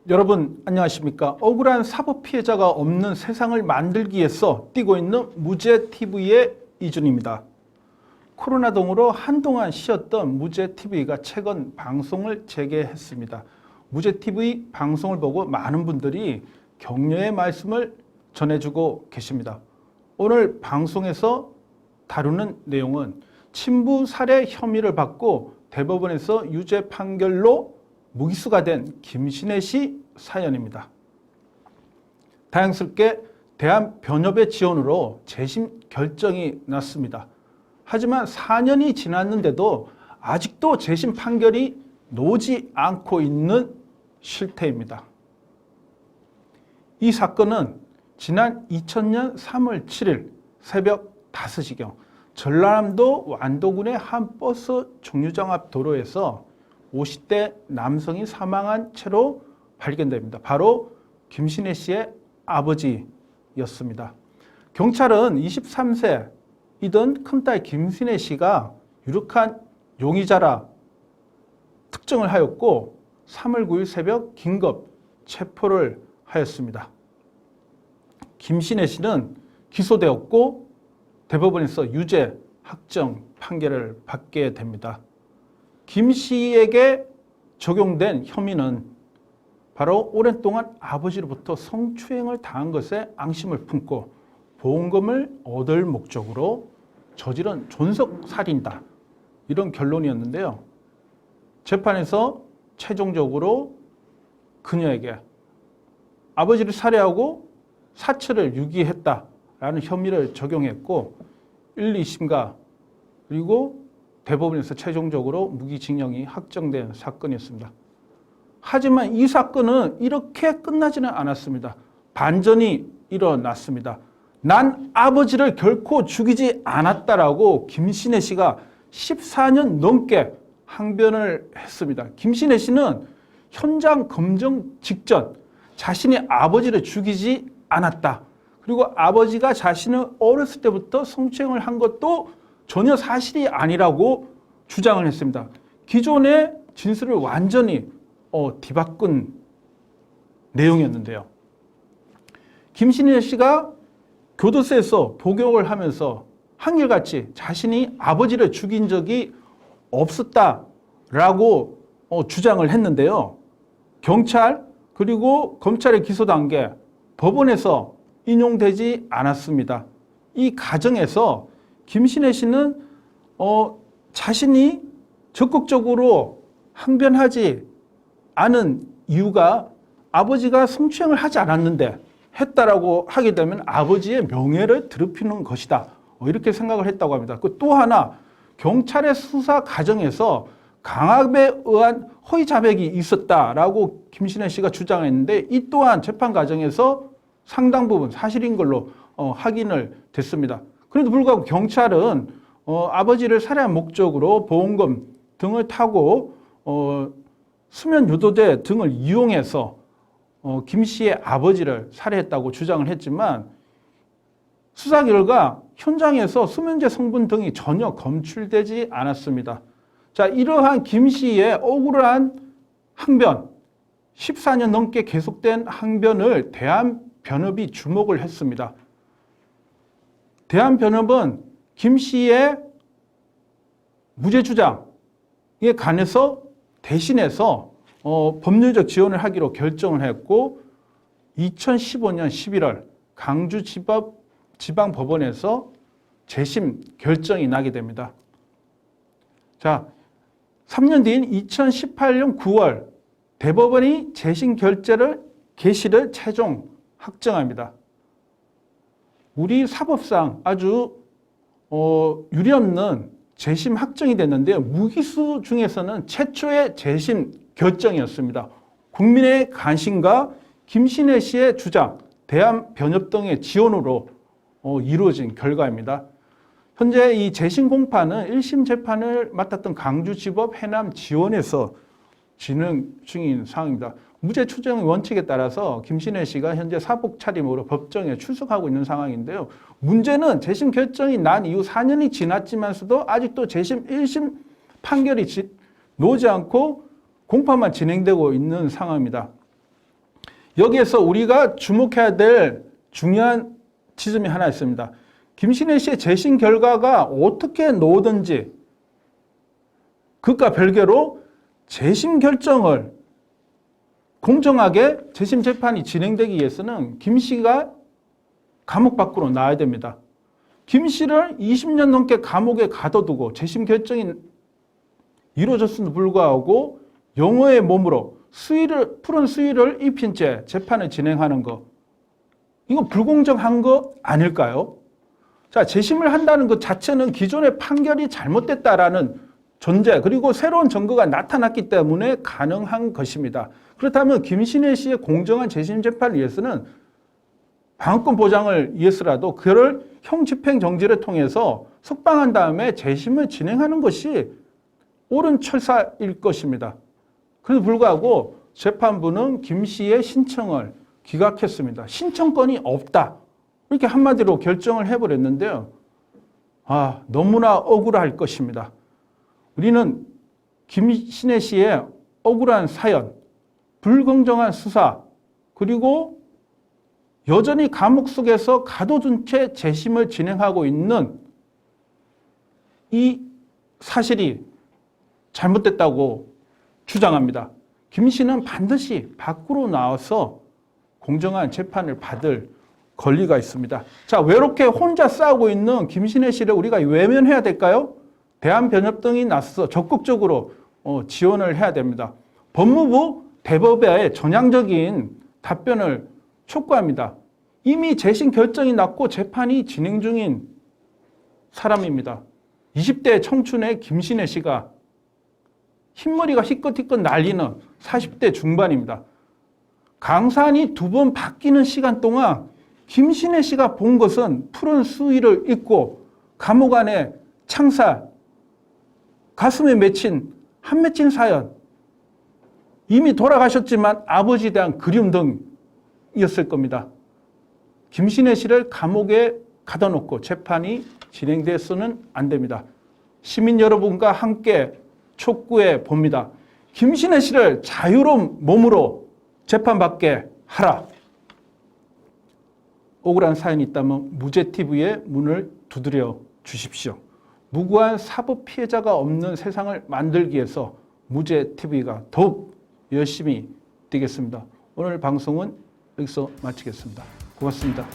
여러분 안녕하십니까? 억울한 사법 피해자가 없는 세상을 만들기 위해서 뛰고 있는 무죄TV의 이준입니다. 코로나 등으로 한동안 쉬었던 무죄TV가 최근 방송을 재개했습니다. 무죄TV 방송을 보고 많은 분들이 격려의 말씀을 전해주고 계십니다. 오늘 방송에서 다루는 내용은 친부 살해 혐의를 받고 대법원에서 유죄 판결로 무기수가 된 김신혜 씨 사연입니다. 다행스럽게 대한변협의 지원으로 재심 결정이 났습니다. 하지만 4년이 지났는데도 아직도 재심 판결이 나오지 않고 있는 실태입니다. 이 사건은 지난 2000년 3월 7일 새벽 5시경 전라남도 완도군의 한 버스 정류장 앞 도로에서 50대 남성이 사망한 채로 발견됩니다. 바로 김신혜 씨의 아버지였습니다. 경찰은 23세이던 큰딸 김신혜 씨가 유력한 용의자라 특정을 하였고 3월 9일 새벽 긴급 체포를 하였습니다. 김신혜 씨는 기소되었고 대법원에서 유죄 확정 판결을 받게 됩니다. 김 씨에게 적용된 혐의는 바로 오랜 동안 아버지로부터 성추행을 당한 것에 앙심을 품고 보험금을 얻을 목적으로 저지른 존속살인이다. 이런 결론이었는데요. 재판에서 최종적으로 그녀에게 아버지를 살해하고 사체를 유기했다라는 혐의를 적용했고 1, 2심과 그리고 대법원에서 최종적으로 무기징역이 확정된 사건이었습니다. 하지만 이 사건은 이렇게 끝나지는 않았습니다. 반전이 일어났습니다. 난 아버지를 결코 죽이지 않았다라고 김신혜 씨가 14년 넘게 항변을 했습니다. 김신혜 씨는 현장 검증 직전 자신이 아버지를 죽이지 않았다. 그리고 아버지가 자신을 어렸을 때부터 성추행을 한 것도 전혀 사실이 아니라고 주장을 했습니다. 기존의 진술을 완전히 뒤바꾼 내용이었는데요. 김신혜 씨가 교도소에서 복역을 하면서 한결같이 자신이 아버지를 죽인 적이 없었다라고 주장을 했는데요. 경찰 그리고 검찰의 기소 단계 법원에서 인용되지 않았습니다. 이 과정에서 김신혜 씨는 자신이 적극적으로 항변하지 않은 이유가 아버지가 성추행을 하지 않았는데 했다라고 하게 되면 아버지의 명예를 더럽히는 것이다. 이렇게 생각을 했다고 합니다. 또 하나 경찰의 수사 과정에서 강압에 의한 허위 자백이 있었다라고 김신혜 씨가 주장했는데 이 또한 재판 과정에서 상당 부분 사실인 걸로 확인을 됐습니다. 그래도 불구하고 경찰은 아버지를 살해한 목적으로 보험금 등을 타고 수면 유도제 등을 이용해서 김 씨의 아버지를 살해했다고 주장을 했지만 수사 결과 현장에서 수면제 성분 등이 전혀 검출되지 않았습니다. 자, 이러한 김 씨의 억울한 항변, 14년 넘게 계속된 항변을 대한변협이 주목을 했습니다. 대한변협은 김 씨의 무죄 주장에 관해서 대신해서 법률적 지원을 하기로 결정을 했고 2015년 11월 강주지방법원에서 재심 결정이 나게 됩니다. 자, 3년 뒤인 2018년 9월 대법원이 재심 개시를 최종 확정합니다. 우리 사법상 아주 유례없는 재심 확정이 됐는데요. 무기수 중에서는 최초의 재심 결정이었습니다. 국민의 관심과 김신혜 씨의 주장, 대한변협 등의 지원으로 이루어진 결과입니다. 현재 이 재심 공판은 1심 재판을 맡았던 강주지법 해남지원에서 진행 중인 상황입니다. 무죄 추정 원칙에 따라서 김신혜 씨가 현재 사복 차림으로 법정에 출석하고 있는 상황인데요. 문제는 재심 결정이 난 이후 4년이 지났지만서도 아직도 재심 1심 판결이 나오지 않고 공판만 진행되고 있는 상황입니다. 여기에서 우리가 주목해야 될 중요한 지점이 하나 있습니다. 김신혜 씨의 재심 결과가 어떻게 나오든지 그것과 별개로 재심 결정을 공정하게 재심 재판이 진행되기 위해서는 김 씨가 감옥 밖으로 나와야 됩니다. 김 씨를 20년 넘게 감옥에 가둬두고 재심 결정이 이루어졌음에도 불구하고 영어의 몸으로 푸른 수의를 입힌 채 재판을 진행하는 거, 이거 불공정한 거 아닐까요? 자, 재심을 한다는 것 자체는 기존의 판결이 잘못됐다라는 존재, 그리고 새로운 증거가 나타났기 때문에 가능한 것입니다. 그렇다면 김신혜 씨의 공정한 재심 재판을 위해서는 방어권 보장을 위해서라도 그를 형 집행 정지를 통해서 석방한 다음에 재심을 진행하는 것이 옳은 철사일 것입니다. 그래도 불구하고 재판부는 김 씨의 신청을 기각했습니다. 신청권이 없다, 이렇게 한마디로 결정을 해버렸는데요. 너무나 억울할 것입니다. 우리는 김신혜 씨의 억울한 사연, 불공정한 수사, 그리고 여전히 감옥 속에서 가둬둔 채 재심을 진행하고 있는 이 사실이 잘못됐다고 주장합니다. 김 씨는 반드시 밖으로 나와서 공정한 재판을 받을 권리가 있습니다. 자, 외롭게 혼자 싸우고 있는 김신혜 씨를 우리가 외면해야 될까요? 대한변협 등이 나서서 적극적으로 지원을 해야 됩니다. 법무부 대법의 전향적인 답변을 촉구합니다. 이미 재심 결정이 났고 재판이 진행 중인 사람입니다. 20대 청춘의 김신혜 씨가 흰머리가 희끗희끗 날리는 40대 중반입니다. 강산이 2번 바뀌는 시간 동안 김신혜 씨가 본 것은 푸른 수의를 입고 감옥 안에 창살, 가슴에 맺힌 한 맺힌 사연, 이미 돌아가셨지만 아버지에 대한 그리움 등이었을 겁니다. 김신혜 씨를 감옥에 가둬놓고 재판이 진행돼서는 안 됩니다. 시민 여러분과 함께 촉구해 봅니다. 김신혜 씨를 자유로운 몸으로 재판받게 하라. 억울한 사연이 있다면 무죄TV의 문을 두드려 주십시오. 무고한 사법 피해자가 없는 세상을 만들기 위해서 무죄TV가 더욱 열심히 뛰겠습니다. 오늘 방송은 여기서 마치겠습니다. 고맙습니다.